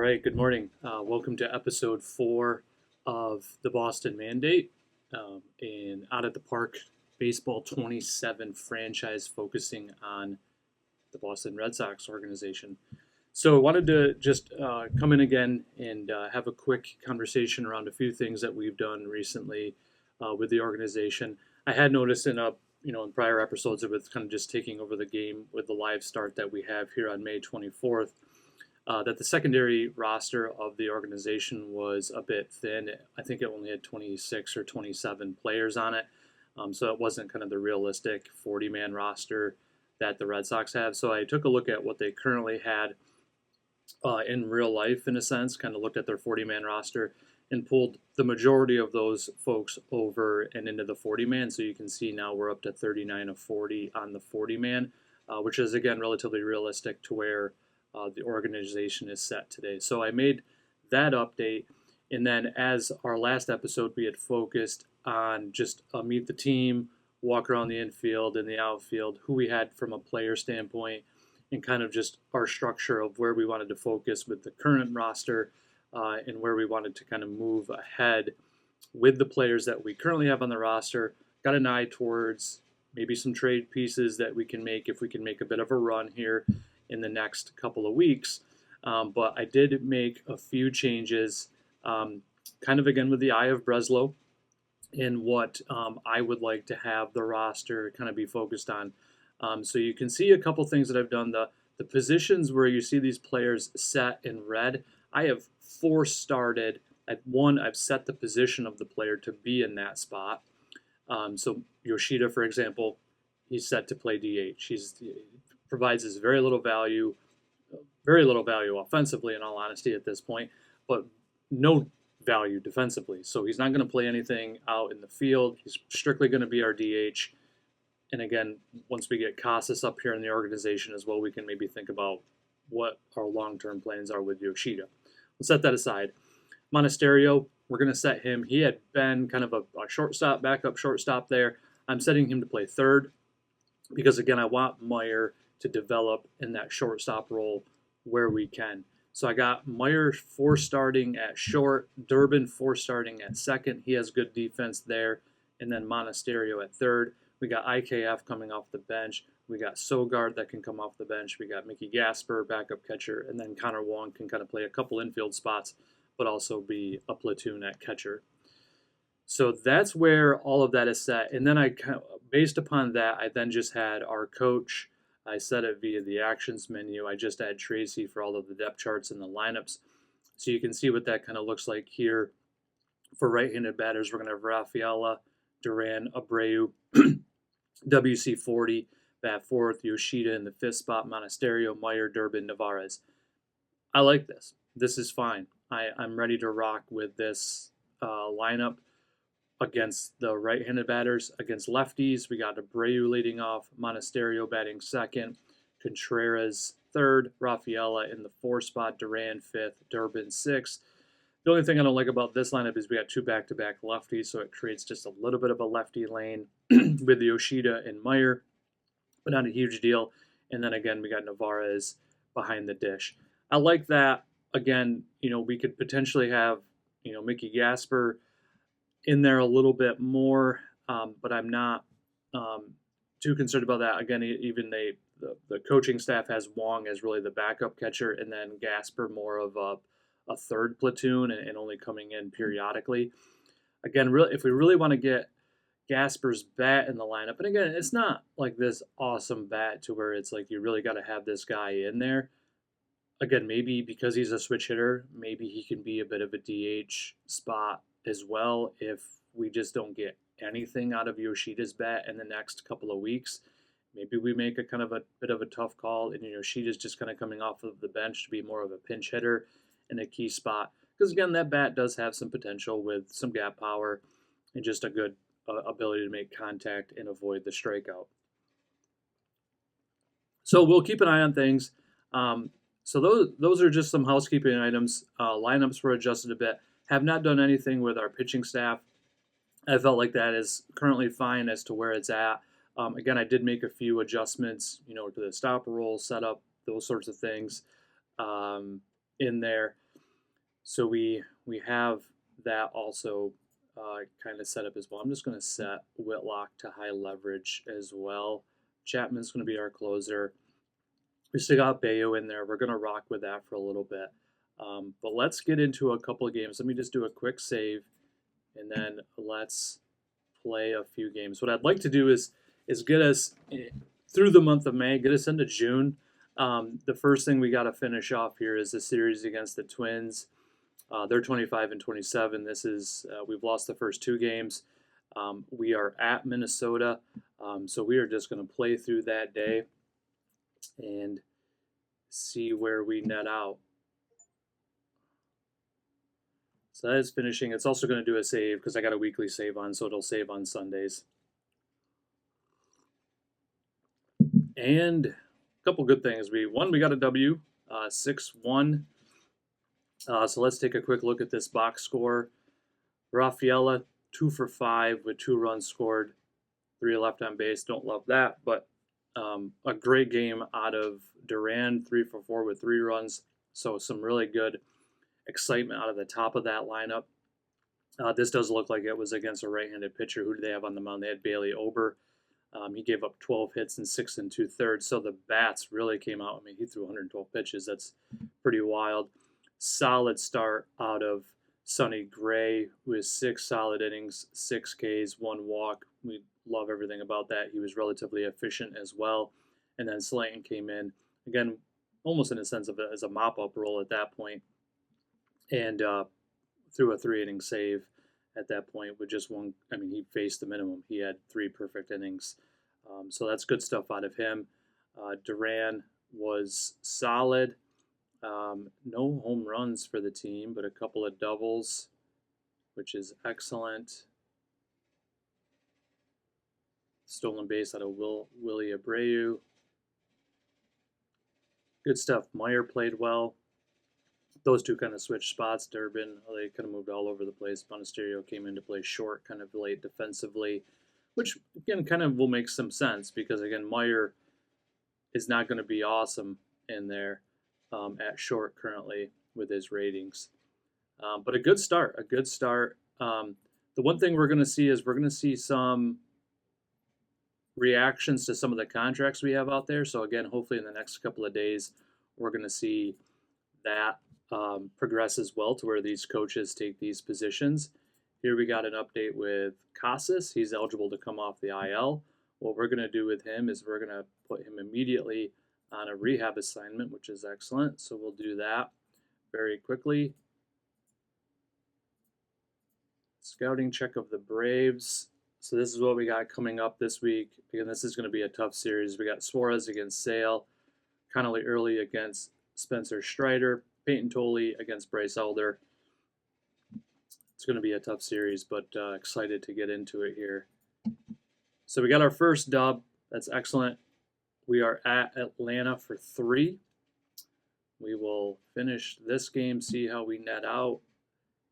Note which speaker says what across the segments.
Speaker 1: right, good morning. Welcome to episode 4 of the Boston Mandate, and Out at the Park Baseball 27 franchise focusing on the Boston Red Sox organization. So I wanted to just come in again and have a quick conversation around a few things that we've done recently with the organization. I had noticed in prior episodes with kind of just taking over the game with the live start that we have here on May 24th. That the secondary roster of the organization was a bit thin. I think it only had 26 or 27 players on it. So it wasn't kind of the realistic 40-man roster that the Red Sox have. So I took a look at what they currently had in real life, in a sense, kind of looked at their 40-man roster and pulled the majority of those folks over and into the 40-man. So you can see now we're up to 39 of 40 on the 40-man, which is, again, relatively realistic to where the organization is set today. So I made that update, and then as our last episode, we had focused on just meet the team, walk around the infield and the outfield, who we had from a player standpoint, and kind of just our structure of where we wanted to focus with the current roster and where we wanted to kind of move ahead with the players that we currently have on the roster. Got an eye towards maybe some trade pieces that we can make if we can make a bit of a run here in the next couple of weeks. But I did make a few changes, kind of again with the eye of Breslow, in what I would like to have the roster kind of be focused on. So you can see a couple things that I've done. The positions where you see these players set in red, I have started. I've set the position of the player to be in that spot. So Yoshida, for example, he's set to play DH. Provides us very little value offensively, in all honesty, at this point, but no value defensively. So he's not going to play anything out in the field. He's strictly going to be our DH. And again, once we get Casas up here in the organization as well, we can maybe think about what our long-term plans are with Yoshida. We'll set that aside. Monasterio, we're going to set him. He had been kind of a shortstop, backup shortstop there. I'm setting him to play third because, again, I want Meyer to develop in that shortstop role where we can. So I got Meyer starting at short, Durbin starting at second. He has good defense there. And then Monasterio at third. We got IKF coming off the bench. We got Sogard that can come off the bench. We got Mickey Gasper, backup catcher. And then Connor Wong can kind of play a couple infield spots, but also be a platoon at catcher. So that's where all of that is set. And then based upon that, I then just had our coach. I set it via the actions menu. I just add Tracy for all of the depth charts and the lineups. So you can see what that kind of looks like here. For right-handed batters, we're going to have Rafaela, Duran, Abreu, WC40, bat fourth, Yoshida in the fifth spot, Monasterio, Meyer, Durbin, Nevarez. I like this. This is fine. I'm ready to rock with this lineup against the right-handed batters. Against lefties, we got Abreu leading off, Monasterio batting second, Contreras third, Rafaela in the fourth spot, Duran fifth, Durbin sixth. The only thing I don't like about this lineup is we got two back-to-back lefties, so it creates just a little bit of a lefty lane with Yoshida and Meyer, but not a huge deal. And then again, we got Nevarez behind the dish. I like that. Again, we could potentially have, Mickey Gasper in there a little bit more, but I'm not too concerned about that. Again, even the coaching staff has Wong as really the backup catcher, and then Gasper more of a third platoon and only coming in periodically. Again, if we really want to get Gasper's bat in the lineup, and again, it's not like this awesome bat to where it's like you really got to have this guy in there. Again, maybe because he's a switch hitter, maybe he can be a bit of a DH spot as well if we just don't get anything out of Yoshida's bat in the next couple of weeks. Maybe we make a kind of a bit of a tough call, and Yoshida's just kind of coming off of the bench to be more of a pinch hitter in a key spot. Because again, that bat does have some potential with some gap power and just a good ability to make contact and avoid the strikeout. So we'll keep an eye on things. So those are just some housekeeping items. Lineups were adjusted a bit. Have not done anything with our pitching staff. I felt like that is currently fine as to where it's at. Again, I did make a few adjustments, to the stop roll setup, those sorts of things in there. So we have that also kind of set up as well. I'm just going to set Whitlock to high leverage as well. Chapman's going to be our closer. We still got Bayo in there. We're going to rock with that for a little bit. But let's get into a couple of games. Let me just do a quick save, and then let's play a few games. What I'd like to do is get us through the month of May, get us into June. The first thing we got to finish off here is the series against the Twins. They're 25 and 27. This is we've lost the first two games. We are at Minnesota, so we are just going to play through that day and see where we net out. So that is finishing. It's also going to do a save because I got a weekly save on, so it'll save on Sundays. And a couple good things. We got a W, 6-1. So let's take a quick look at this box score. Rafaela, 2 for 5 with 2 runs scored, 3 left on base. Don't love that, but a great game out of Duran, 3 for 4 with 3 runs. So some really good excitement out of the top of that lineup. This does look like it was against a right-handed pitcher. Who do they have on the mound? They had Bailey Ober. He gave up 12 hits in 6 2/3. So the bats really came out. I mean, he threw 112 pitches. That's pretty wild. Solid start out of Sonny Gray with 6 solid innings, 6 Ks, 1 walk. We love everything about that. He was relatively efficient as well. And then Slayton came in, again, almost in a sense of as a mop-up role at that point, and threw a 3-inning save at that point with just one. I mean, he faced the minimum. He had 3 perfect innings. So that's good stuff out of him. Duran was solid. No home runs for the team, but a couple of doubles, which is excellent. Stolen base out of Willie Abreu. Good stuff. Meyer played well. Those two kind of switched spots. Durbin, they kind of moved all over the place. Monasterio came in to play short, kind of late defensively, which, again, kind of will make some sense because, again, Meyer is not going to be awesome in there at short currently with his ratings. But a good start, the one thing we're going to see is we're going to see some reactions to some of the contracts we have out there. So, again, hopefully in the next couple of days, we're going to see that progress as well to where these coaches take these positions. Here we got an update with Casas. He's eligible to come off the IL. What we're going to do with him is we're going to put him immediately on a rehab assignment, which is excellent. So we'll do that very quickly. Scouting check of the Braves. So this is what we got coming up this week. Again, this is going to be a tough series. We got Suarez against Sale, Connolly Early against Spencer Strider, Peyton Tolley against Bryce Elder. It's going to be a tough series, but excited to get into it here. So we got our first dub. That's excellent. We are at Atlanta for 3. We will finish this game, see how we net out,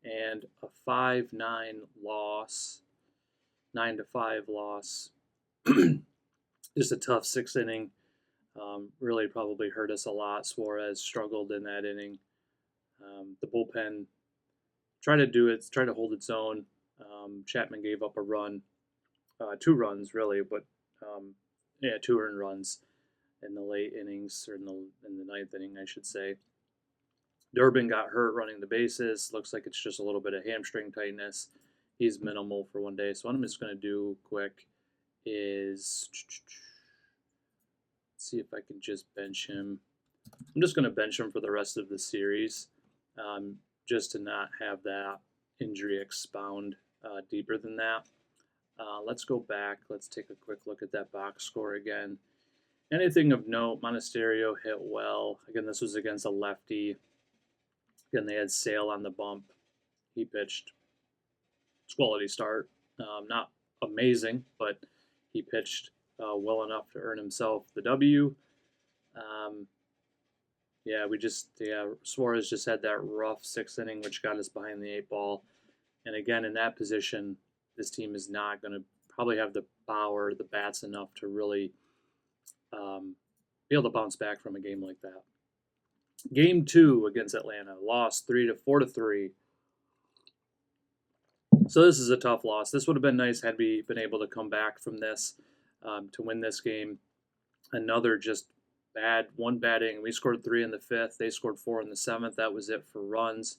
Speaker 1: and a 5-9 loss, 9-5 loss. Just a tough 6th inning. Really probably hurt us a lot. Suarez struggled in that inning. The bullpen tried to hold its own. Chapman gave up a run, 2 runs really, but 2 earned runs in the late innings, or in the 9th inning, I should say. Durbin got hurt running the bases. Looks like it's just a little bit of hamstring tightness. He's minimal for one day. So what I'm just going to do quick is see if I can just bench him. I'm just going to bench him for the rest of the series, just to not have that injury expound deeper than that. Let's go back. Let's take a quick look at that box score again. Anything of note, Monasterio hit well. Again, this was against a lefty. Again, they had Sale on the bump. He pitched. It's a quality start. Not amazing, but he pitched well enough to earn himself the W. Suarez just had that rough 6th inning, which got us behind the 8 ball. And again, in that position, this team is not going to probably have the power, the bats enough to really be able to bounce back from a game like that. Game 2 against Atlanta, lost 4-3. So this is a tough loss. This would have been nice had we been able to come back from this to win this game. Another just one bad inning. We scored 3 in the 5th. They scored 4 in the 7th. That was it for runs.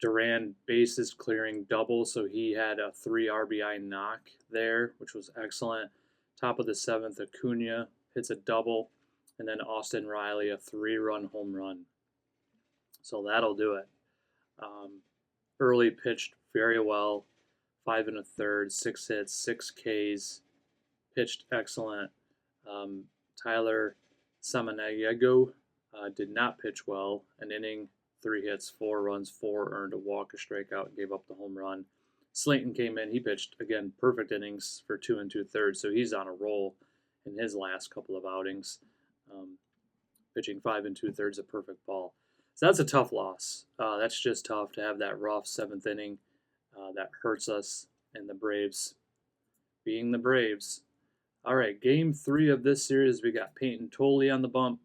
Speaker 1: Duran bases clearing double, so he had a 3 RBI knock there, which was excellent. Top of the 7th, Acuna hits a double, and then Austin Riley a 3-run home run. So that'll do it. Early pitched very well, 5 1/3, 6 hits, 6 Ks, pitched excellent. Tyler Samaniego did not pitch well, an inning, 3 hits, 4 runs, 4 earned, a walk, a strikeout, and gave up the home run. Slayton came in. He pitched, again, perfect innings for 2 2/3, so he's on a roll in his last couple of outings, pitching 5 2/3, a perfect ball. So that's a tough loss. That's just tough to have that rough 7th inning. That hurts us, and the Braves, being the Braves. All right, game 3 of this series, we got Peyton Tolley on the bump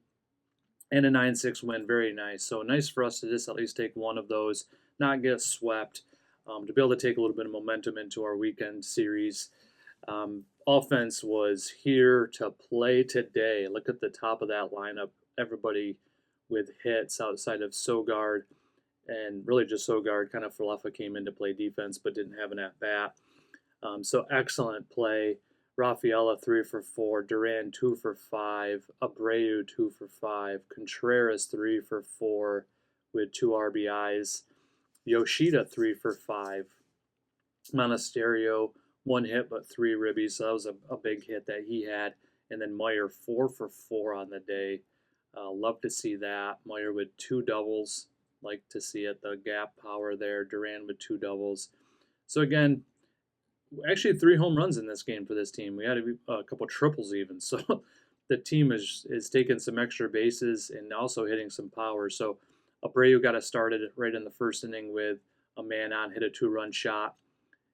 Speaker 1: and a 9-6 win. Very nice. So nice for us to just at least take one of those, not get swept, to be able to take a little bit of momentum into our weekend series. Offense was here to play today. Look at the top of that lineup. Everybody with hits outside of Sogard, and really just Sogard. Kind of Falefa came in to play defense but didn't have an at-bat. So excellent play. Rafaela 3 for 4, Duran 2 for 5, Abreu 2 for 5, Contreras 3 for 4 with 2 RBIs, Yoshida 3 for 5, Monasterio 1 hit but 3 ribbies, so that was a big hit that he had, and then Meyer 4 for 4 on the day. Love to see that. Meyer with 2 doubles, like to see it. The gap power there. Duran with 2 doubles. So again, actually 3 home runs in this game for this team. We had a couple triples even. So the team is taking some extra bases and also hitting some power. So Abreu got us started right in the first inning with a man on, hit a 2-run shot.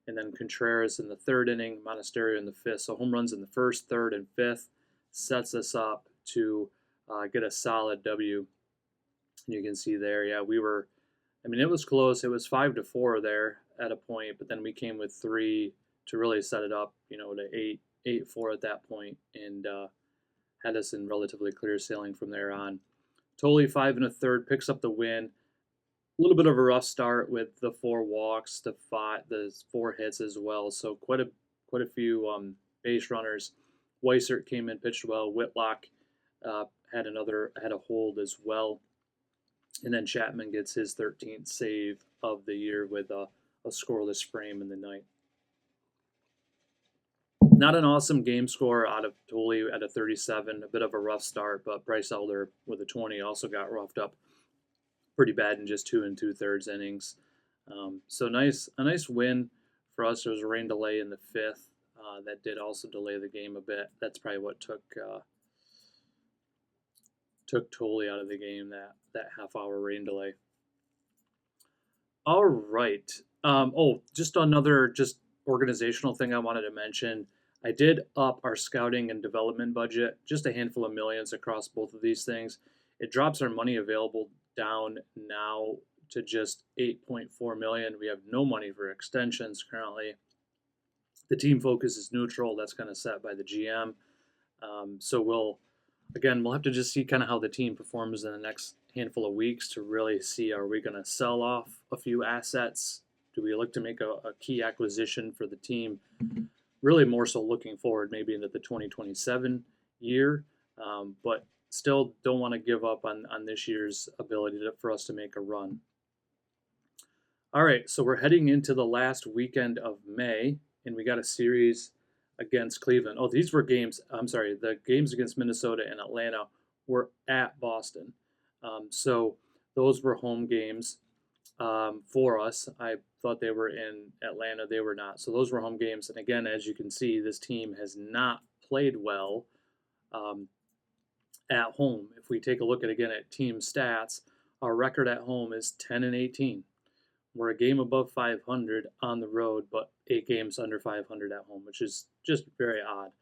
Speaker 1: And then Contreras in the 3rd inning, Monasterio in the 5th. So home runs in the 1st, 3rd, and 5th sets us up to get a solid W. And you can see there, yeah, it was close. It was 5-4 there at a point, but then we came with 3 to really set it up, to 8-4 at that point, and had us in relatively clear sailing from there on. Tolley 5 1/3 picks up the win. A little bit of a rough start with the 4 walks, the 4 hits as well. So quite a few base runners. Weissert came in, pitched well. Whitlock had a hold as well. And then Chapman gets his 13th save of the year with a scoreless frame in the ninth. Not an awesome game score out of Tolley at a 37. A bit of a rough start, but Bryce Elder with a 20 also got roughed up pretty bad in just 2 2/3 innings. So a nice win for us. There was a rain delay in the 5th. That did also delay the game a bit. That's probably what took Tolley out of the game, that half-hour rain delay. All right. Just another organizational thing I wanted to mention. I did up our scouting and development budget, just a handful of millions across both of these things. It drops our money available down now to just $8.4 million. We have no money for extensions currently. The team focus is neutral. That's kind of set by the GM. So we'll have to just see kind of how the team performs in the next handful of weeks to really see, are we going to sell off a few assets? Do we look to make a key acquisition for the team? Really more so looking forward maybe into the 2027 year, but still don't want to give up on this year's ability for us to make a run. All right, so we're heading into the last weekend of May, and we got a series against Cleveland. Oh, these were games. I'm sorry, the games against Minnesota and Atlanta were at Boston. So those were home games for us. I thought they were in Atlanta. They were not. So those were home games. And again, as you can see, this team has not played well at home. If we take a look at team stats, our record at home is 10-18. We're a game above 500 on the road, but 8 games under 500 at home, which is just very odd.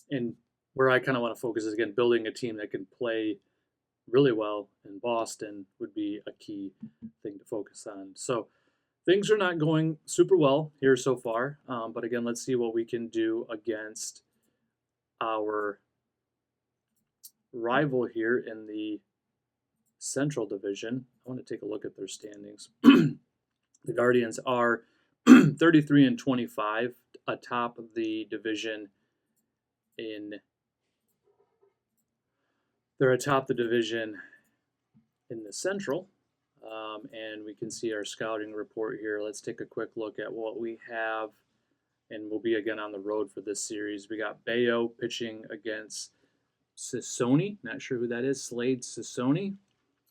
Speaker 1: And where I kind of want to focus is, again, building a team that can play really well in Boston would be a key thing to focus on. So things are not going super well here so far. But again, let's see what we can do against our rival here in the Central Division. I want to take a look at their standings. The Guardians are 33 and 25 atop the division they're atop the division in the Central. And we can see our scouting report here. Let's take a quick look at what we have. And we'll be again on the road for this series. We got Bayo pitching against Sissoni. Not sure who that is. Slade Sissoni.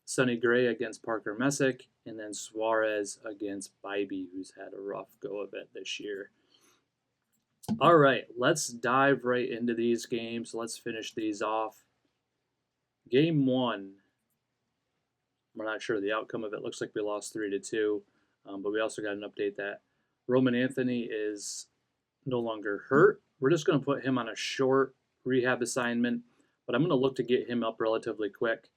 Speaker 1: Sonny Gray against Parker Messick. And then Suarez against Bybee, who's had a rough go of it this year. All right, let's dive right into these games. Let's finish these off. Game 1. We're not sure the outcome of it. Looks like we lost 3-2. But we also got an update that Roman Anthony is no longer hurt. We're just going to put him on a short rehab assignment, but I'm going to look to get him up relatively quick.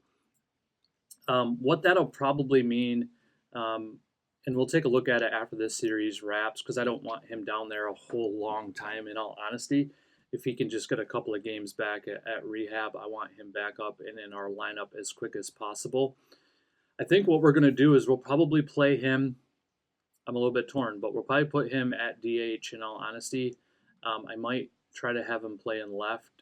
Speaker 1: What that'll probably mean, and we'll take a look at it after this series wraps, because I don't want him down there a whole long time, in all honesty. If he can just get a couple of games back at rehab, I want him back up and in our lineup as quick as possible. I think what we're going to do is we'll probably play him. I'm a little bit torn, but we'll probably put him at DH, in all honesty. I might try to have him play in left.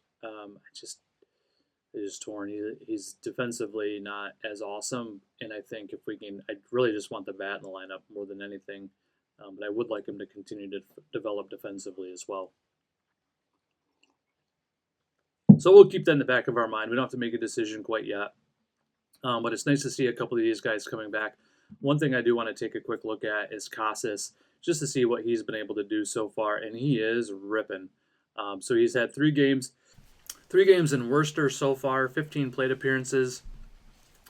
Speaker 1: He's torn. He's defensively not as awesome, and I think if we can, I really just want the bat in the lineup more than anything. But I would like him to continue to develop defensively as well. So we'll keep that in the back of our mind. We don't have to make a decision quite yet. But it's nice to see a couple of these guys coming back. One thing I do want to take a quick look at is Casas, just to see what he's been able to do so far, and he is ripping. So he's had 3 games in Worcester so far, 15 plate appearances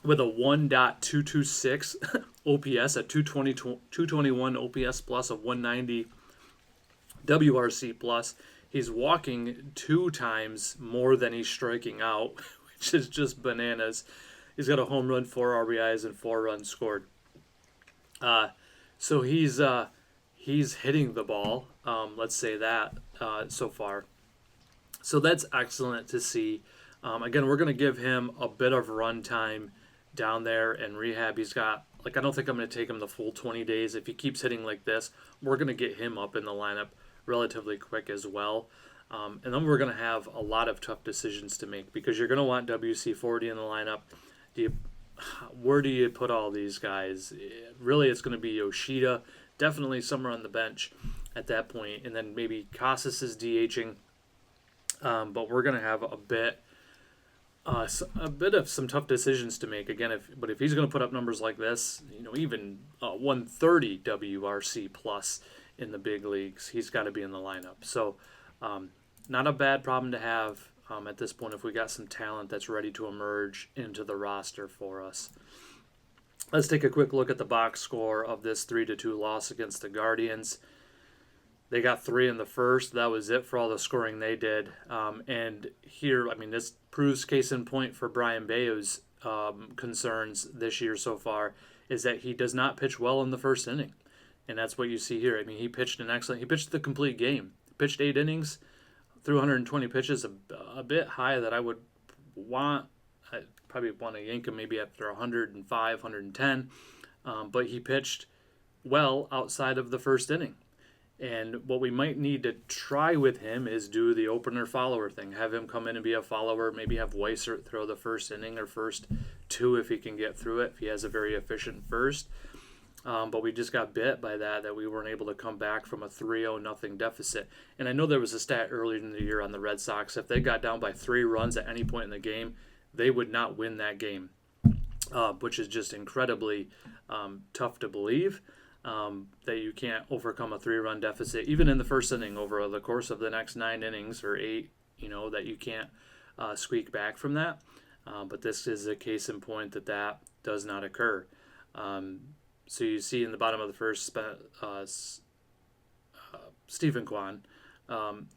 Speaker 1: with a 1.226 OPS, a 221 OPS plus, a 190 WRC plus. He's walking 2 times more than he's striking out, which is just bananas. He's got a home run, 4 RBIs, and 4 runs scored. So he's hitting the ball. Let's say that so far. So that's excellent to see. Again, we're going to give him a bit of run time down there in rehab. He's got, I don't think I'm going to take him the full 20 days. If he keeps hitting like this, we're going to get him up in the lineup relatively quick as well. And then we're going to have a lot of tough decisions to make, because you're going to want WC-40 in the lineup. Where do you put all these guys? Really, it's going to be Yoshida, definitely somewhere on the bench at that point, and then maybe Casas is DHing. But we're going to have a bit of some tough decisions to make. Again, if he's going to put up numbers like this, even 130 WRC plus in the big leagues, he's got to be in the lineup. So, not a bad problem to have. At this point, if we got some talent that's ready to emerge into the roster for us. Let's take a quick look at the box score of this 3-2 loss against the Guardians. They got 3 in the first. That was it for all the scoring they did. And here, this proves case in point for Brayan Bello's concerns this year so far, is that he does not pitch well in the first inning. And that's what you see here. He pitched he pitched the complete game. Pitched 8 innings. Threw 120 pitches, a bit high that I would want. I'd probably want to yank him maybe after 105, 110. But he pitched well outside of the first inning. And what we might need to try with him is do the opener-follower thing. Have him come in and be a follower. Maybe have Weissert throw the first inning or first 2 if he can get through it, if he has a very efficient first. But we just got bit by that we weren't able to come back from a 3-0 nothing deficit. And I know there was a stat earlier in the year on the Red Sox. If they got down by 3 runs at any point in the game, they would not win that game, which is just incredibly tough to believe, that you can't overcome a 3-run deficit, even in the first inning over the course of the next 9 innings or 8, that you can't squeak back from that. But this is a case in point that does not occur. So you see in the bottom of the first, Stephen Kwan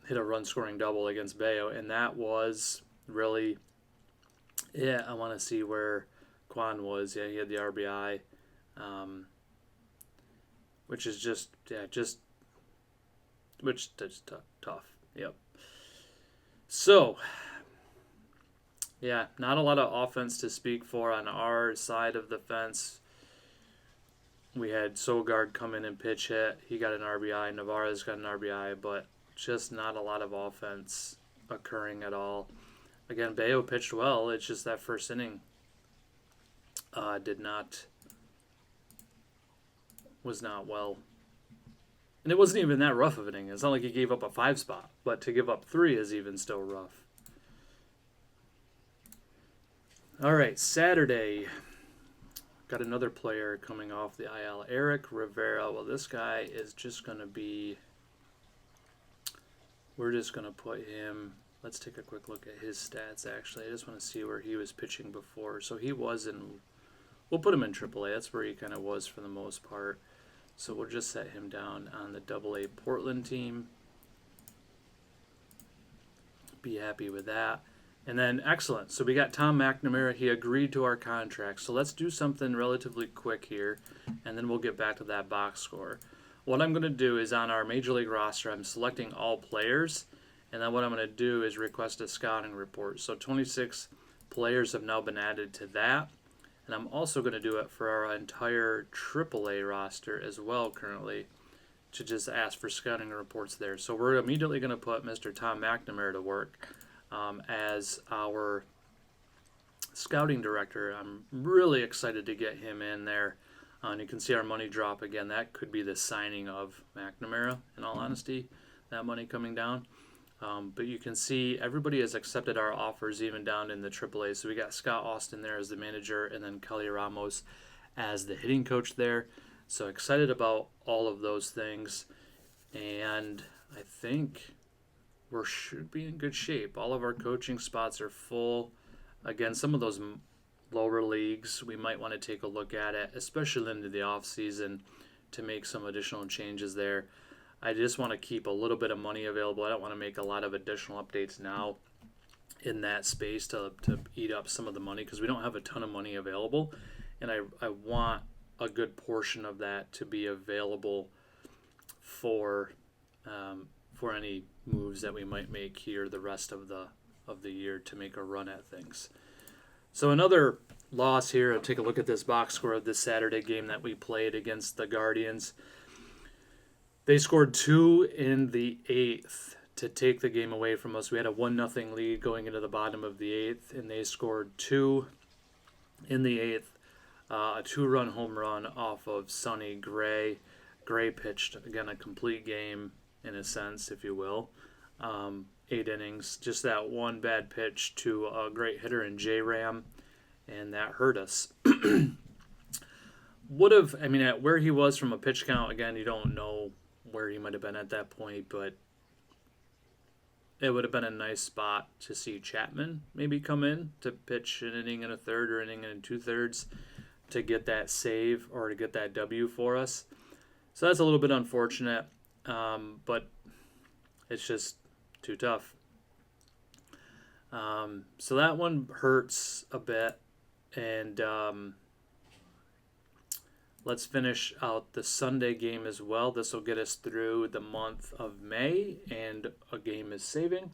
Speaker 1: hit a run-scoring double against Bello, and that was really Yeah, I want to see where Quan was. Yeah, he had the RBI, um, which is just which is tough. Yep. So yeah, not a lot of offense to speak for on our side of the fence. We had Sogard come in and pitch hit. He got an RBI. Navarez got an RBI, but just not a lot of offense occurring at all. Again, Bayo pitched well. It's just that first inning was not well. And it wasn't even that rough of an inning. It's not like he gave up a 5 spot, but to give up 3 is even still rough. All right, Saturday. Got another player coming off the IL, Eric Rivera. Well, this guy is just going to be... We're just going to put him... Let's take a quick look at his stats, actually. I just want to see where he was pitching before. So he was in... We'll put him in AAA. That's where he kind of was for the most part. So we'll just set him down on the AA Portland team. Be happy with that. And then, excellent. So we got Tom McNamara. He agreed to our contract. So let's do something relatively quick here, and then we'll get back to that box score. What I'm going to do is on our Major League roster, I'm selecting all players, and then what I'm going to do is request a scouting report. So 26 players have now been added to that, and I'm also going to do it for our entire AAA roster as well currently, to just ask for scouting reports there. So we're immediately going to put Mr. Tom McNamara to work as our scouting director. I'm really excited to get him in there. And you can see our money drop again. That could be the signing of McNamara, in all honesty, that money coming down. But you can see everybody has accepted our offers, even down in the AAA. So we got Scott Austin there as the manager, and then Kelly Ramos as the hitting coach there. So excited about all of those things. And I think we should be in good shape. All of our coaching spots are full. Again, some of those lower leagues, we might want to take a look at it, especially into the off season, to make some additional changes there. I just want to keep a little bit of money available. I don't want to make a lot of additional updates now in that space to eat up some of the money, because we don't have a ton of money available, and I want a good portion of that to be available for any moves that we might make here the rest of the year to make a run at things. So another loss here. I'll take a look at this box score of this Saturday game that we played against the Guardians. They scored 2 in the 8th to take the game away from us. We had a 1-0 lead going into the bottom of the 8th, and they scored 2 in the 8th. A 2-run home run off of Sonny Gray. Gray pitched, again, a complete game, in a sense, if you will. 8 innings. Just that one bad pitch to a great hitter in J-Ram, and that hurt us. At where he was from a pitch count, again, you don't know where he might have been at that point, but it would have been a nice spot to see Chapman maybe come in to pitch an inning and a third or inning and 2/3 to get that save or to get that W for us. So that's a little bit unfortunate, but it's just too tough. So that one hurts a bit, and let's finish out the Sunday game as well. This will get us through the month of May, and a game is saving.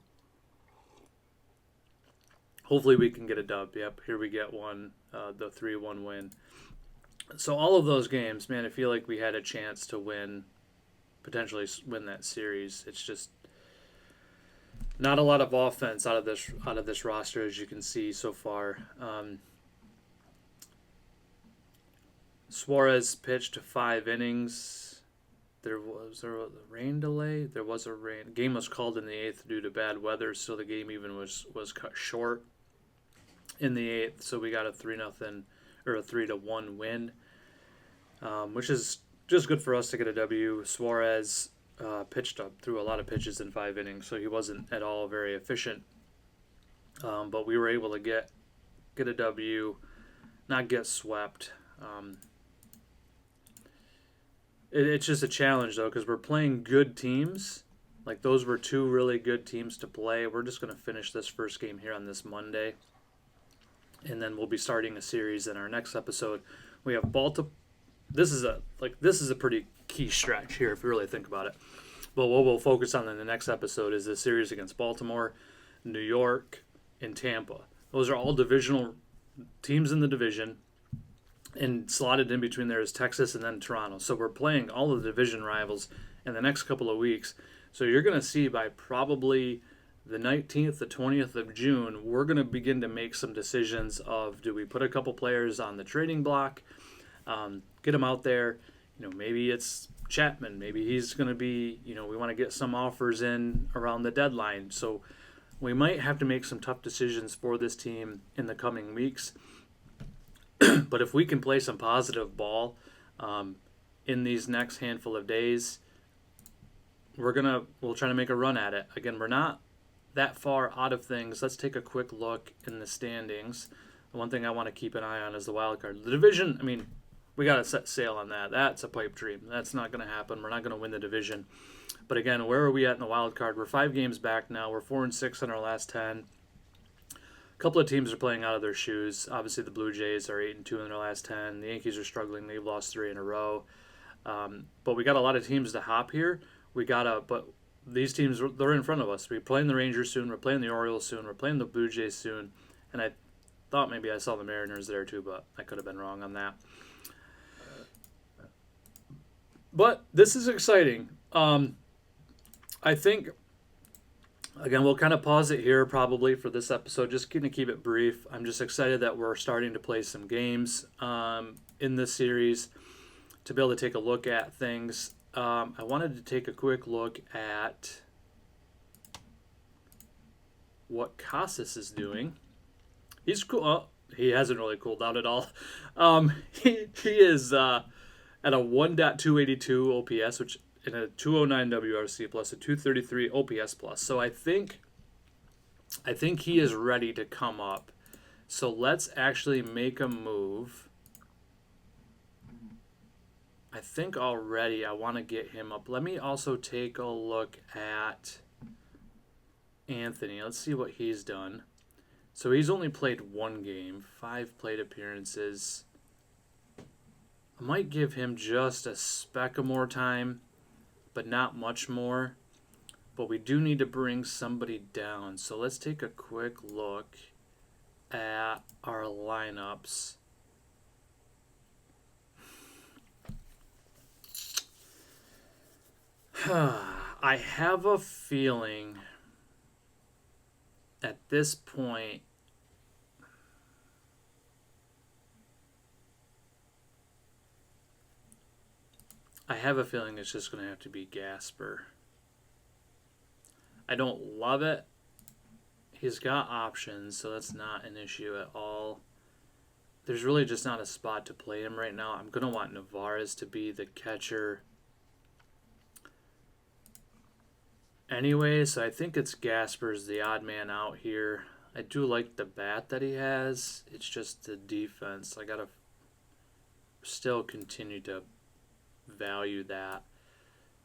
Speaker 1: Hopefully we can get a dub. Yep, here we get one, the 3-1 win. So all of those games, man, I feel like we had a chance to potentially win that series. It's just not a lot of offense out of this roster, as you can see so far. Suarez pitched 5 innings. There was a rain delay. There was a rain. Game was called in the 8th due to bad weather, so the game even was cut short in the 8th. So we got a 3-0 or a 3-1 win, which is just good for us to get a W. Suarez pitched up through a lot of pitches in 5 innings, so he wasn't at all very efficient. But we were able to get a W, not get swept. It's just a challenge, though, because we're playing good teams. Like, those were 2 really good teams to play. We're just going to finish this first game here on this Monday. and then we'll be starting a series in our next episode. We have Baltimore. This is a pretty key stretch here if you really think about it. But what we'll focus on in the next episode is the series against Baltimore, New York, and Tampa. Those are all divisional teams in the division, and slotted in between there is Texas and then Toronto. So we're playing all of the division rivals in the next couple of weeks. So you're going to see by probably the 19th, the 20th of June, we're going to begin to make some decisions of, do we put a couple players on the trading block, get them out there. Maybe it's Chapman. Maybe he's going to be, we want to get some offers in around the deadline. So we might have to make some tough decisions for this team in the coming weeks. But if we can play some positive ball in these next handful of days, we'll try to make a run at it. Again, we're not that far out of things. Let's take a quick look in the standings. The one thing I want to keep an eye on is the wild card. The division, we got to set sail on that. That's a pipe dream. That's not going to happen. We're not going to win the division. But again, where are we at in the wild card? We're 5 games back now. We're 4-6 in our last 10. A couple of teams are playing out of their shoes. Obviously, the Blue Jays are 8-2 in their last 10. The Yankees are struggling. They've lost 3 in a row. But we got a lot of teams to hop here. But these teams, they're in front of us. We're playing the Rangers soon. We're playing the Orioles soon. We're playing the Blue Jays soon. And I thought maybe I saw the Mariners there too, but I could have been wrong on that. But this is exciting. I think, again, we'll kind of pause it here probably for this episode, just going to keep it brief. I'm just excited that we're starting to play some games in this series to be able to take a look at things. I wanted to take a quick look at what Casas is doing. He's cool. Oh, he hasn't really cooled down at all. He is at a 1.282 OPS, which in a 209 WRC plus, a 233 OPS plus. So I think he is ready to come up. So let's actually make a move. I think already I want to get him up. Let me also take a look at Anthony. Let's see what he's done. So he's only played 1 game, 5 plate appearances. I might give him just a speck of more time, but not much more. But we do need to bring somebody down. So let's take a quick look at our lineups. I have a feeling at this point it's just going to have to be Gasper. I don't love it. He's got options, so that's not an issue at all. There's really just not a spot to play him right now. I'm going to want Navarez to be the catcher anyway, so I think it's Gasper's the odd man out here. I do like the bat that he has. It's just the defense. I got to still continue to value that.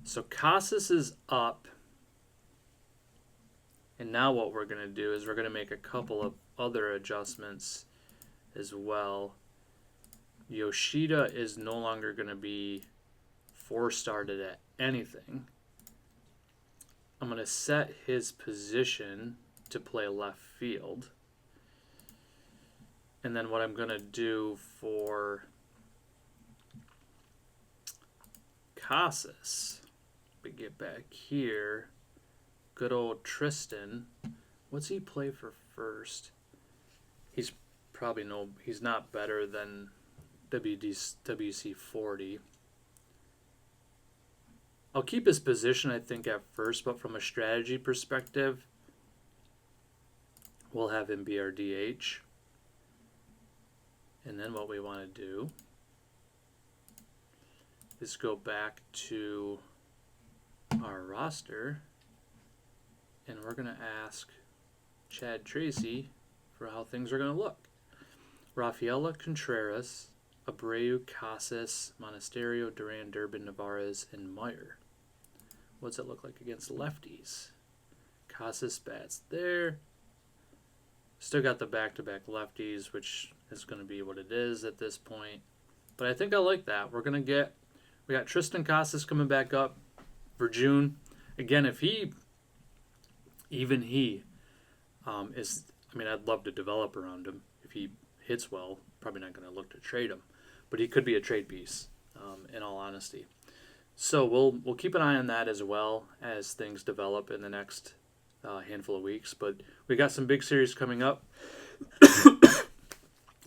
Speaker 1: So Casas is up. And now what we're going to do is we're going to make a couple of other adjustments as well. Yoshida is no longer going to be 4-started at anything. I'm going to set his position to play left field. And then what I'm going to do for Casas, we get back here, good old Tristan. What's he play for first? He's not better than WC 40. I'll keep his position, I think, at first, but from a strategy perspective, we'll have him be our DH. And then what we want to do is go back to our roster, and we're going to ask Chad Tracy for how things are going to look. Rafaela Contreras, Abreu, Casas, Monasterio, Duran, Durbin, Navarez, and Meyer. What's it look like against lefties? Casas bats there. Still got the back-to-back lefties, which is going to be what it is at this point. But I think I like that. We got Triston Casas coming back up for June. Again, if he is, I mean, I'd love to develop around him. If he hits well, probably not going to look to trade him, but he could be a trade piece, in all honesty. So we'll keep an eye on that as well as things develop in the next handful of weeks. But we got some big series coming up.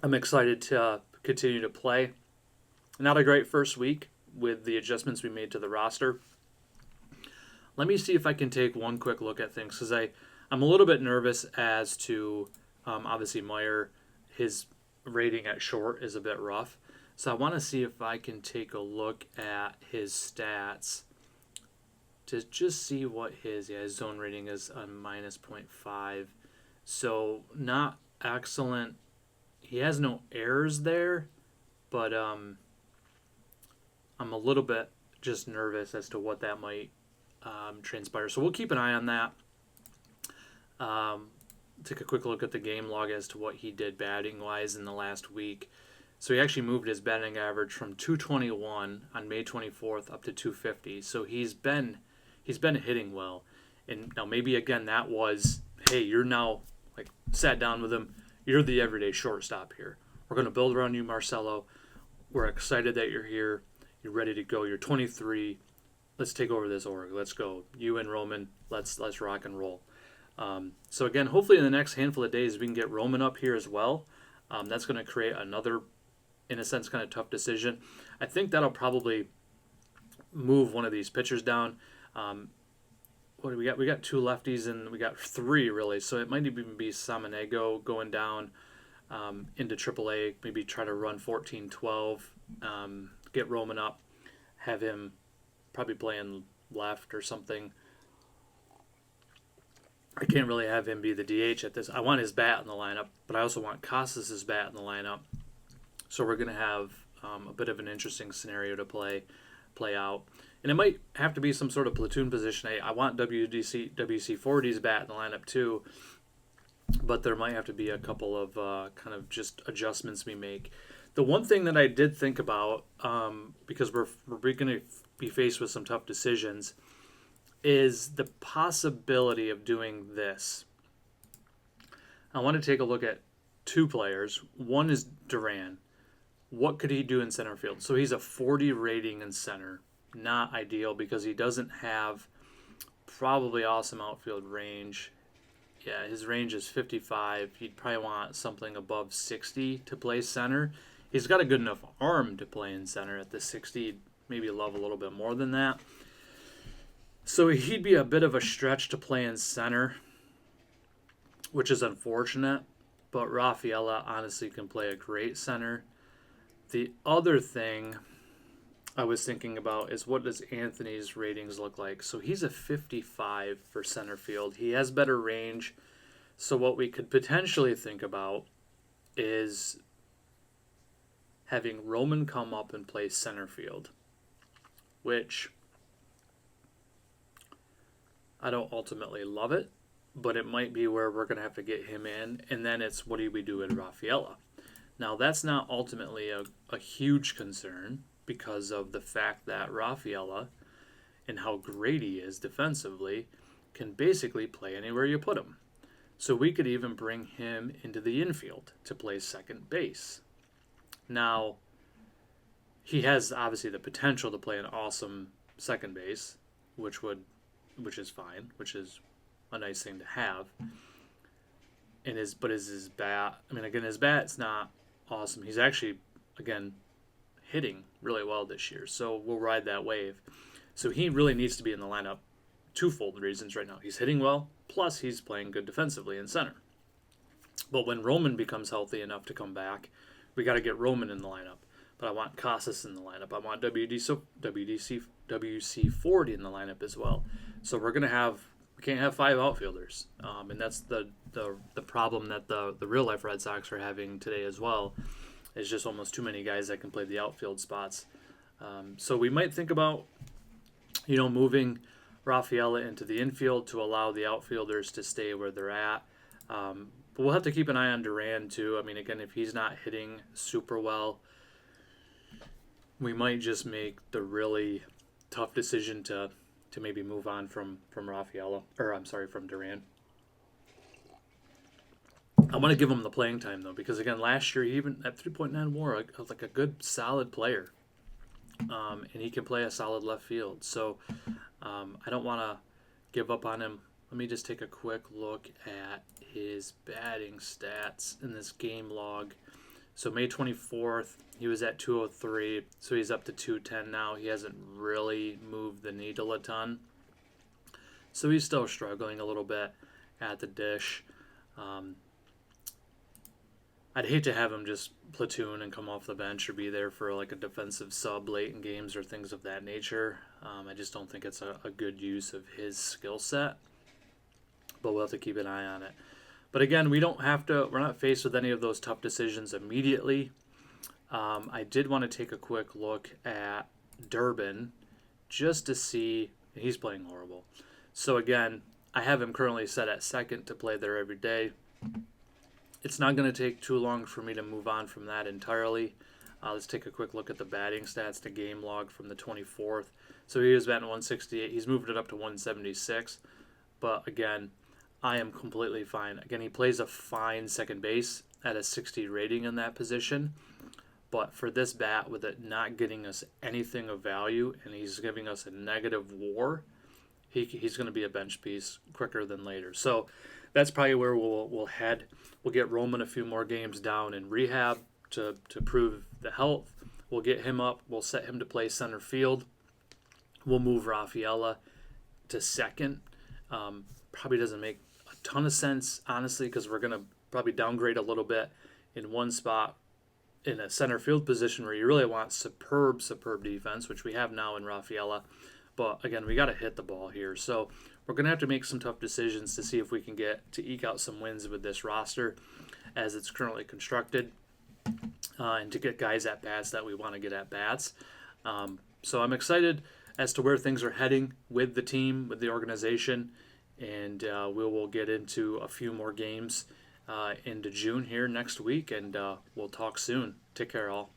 Speaker 1: I'm excited to continue to play. Not a great first week with the adjustments we made to the roster. Let me see if I can take one quick look at things, because I'm a little bit nervous as to, obviously Meyer, his rating at short is a bit rough. So I want to see if I can take a look at his stats to just see what his zone rating is on minus 0.5. So not excellent. He has no errors there, but I'm a little bit just nervous as to what that might transpire. So we'll keep an eye on that. Take a quick look at the game log as to what he did batting-wise in the last week. So he actually moved his batting average from 221 on May 24th up to 250. So he's been hitting well. And now maybe again that was, hey, you're now like sat down with him. You're the everyday shortstop here. We're going to build around you, Marcelo. We're excited that you're here. You're ready to go. You're 23. Let's take over this org. Let's go. You and Roman, let's rock and roll. So again, hopefully in the next handful of days we can get Roman up here as well. That's going to create another, in a sense, kind of tough decision. I think that'll probably move one of these pitchers down. What do we got? We got 2 lefties and we got 3 really. So it might even be Samaniego going down into AAA. Maybe try to run 14-12, get Roman up, have him probably playing left or something. I can't really have him be the DH at this. I want his bat in the lineup, but I also want Casas' bat in the lineup. So we're going to have a bit of an interesting scenario to play out. And it might have to be some sort of platoon position. I want WC40's bat in the lineup too, but there might have to be a couple of kind of just adjustments we make. The one thing that I did think about, because we're going to be faced with some tough decisions, is the possibility of doing this. I want to take a look at 2 players. One is Duran. What could he do in center field? So he's a 40 rating in center. Not ideal because he doesn't have probably awesome outfield range. Yeah, his range is 55. He'd probably want something above 60 to play center. He's got a good enough arm to play in center at the 60. Maybe love a little bit more than that. So he'd be a bit of a stretch to play in center, which is unfortunate. But Rafaela honestly can play a great center. The other thing I was thinking about is, what does Anthony's ratings look like? So he's a 55 for center field. He has better range. So what we could potentially think about is having Roman come up and play center field, which I don't ultimately love it, but it might be where we're going to have to get him in, and then it's what do we do with Rafaela? Now, that's not ultimately a huge concern because of the fact that Rafaela and how great he is defensively can basically play anywhere you put him. So we could even bring him into the infield to play second base. Now, he has obviously the potential to play an awesome second base, which is fine, which is a nice thing to have. But is his bat? I mean, again, his bat's not awesome. He's actually, again, hitting really well this year, so we'll ride that wave. So he really needs to be in the lineup. Twofold reasons right now. He's hitting well, plus he's playing good defensively in center. But when Roman becomes healthy enough to come back, we got to get Roman in the lineup. But I want Casas in the lineup. I want WC40 in the lineup as well. So we can't have 5 outfielders, and that's the problem that the real life Red Sox are having today as well. Is just almost too many guys that can play the outfield spots. So we might think about, moving Rafaela into the infield to allow the outfielders to stay where they're at. But we'll have to keep an eye on Duran too. I mean, again, if he's not hitting super well, we might just make the really tough decision to maybe move on from Rafaela, or I'm sorry, from Duran. I want to give him the playing time though, because again, last year he even at 3.9 WAR, like a good solid player, and he can play a solid left field. So I don't want to give up on him. Let me just take a quick look at his batting stats in this game log. So May 24th, he was at 203, so he's up to 210 now. He hasn't really moved the needle a ton. So he's still struggling a little bit at the dish. Um, I'd hate to have him just platoon and come off the bench or be there for like a defensive sub late in games or things of that nature. I just don't think it's a good use of his skill set, but we'll have to keep an eye on it. But again, we're not faced with any of those tough decisions immediately. I did want to take a quick look at Durbin just to see, he's playing horrible. So again, I have him currently set at second to play there every day. It's not going to take too long for me to move on from that entirely. Let's take a quick look at the batting stats, the game log from the 24th. So he was batting 168. He's moved it up to 176. But again, I am completely fine. Again, he plays a fine second base at a 60 rating in that position. But for this bat, with it not getting us anything of value, and he's giving us a negative WAR, he's going to be a bench piece quicker than later. So that's probably where we'll head. We'll get Roman a few more games down in rehab to prove the health. We'll get him up. We'll set him to play center field. We'll move Rafaela to second. Probably doesn't make a ton of sense, honestly, because we're going to probably downgrade a little bit in one spot in a center field position where you really want superb defense, which we have now in Rafaela. But again, we got to hit the ball here. So we're going to have to make some tough decisions to see if we can get to eke out some wins with this roster as it's currently constructed, and to get guys at bats that we want to get at bats. So I'm excited as to where things are heading with the team, with the organization, and we will get into a few more games into June here next week, and we'll talk soon. Take care, all.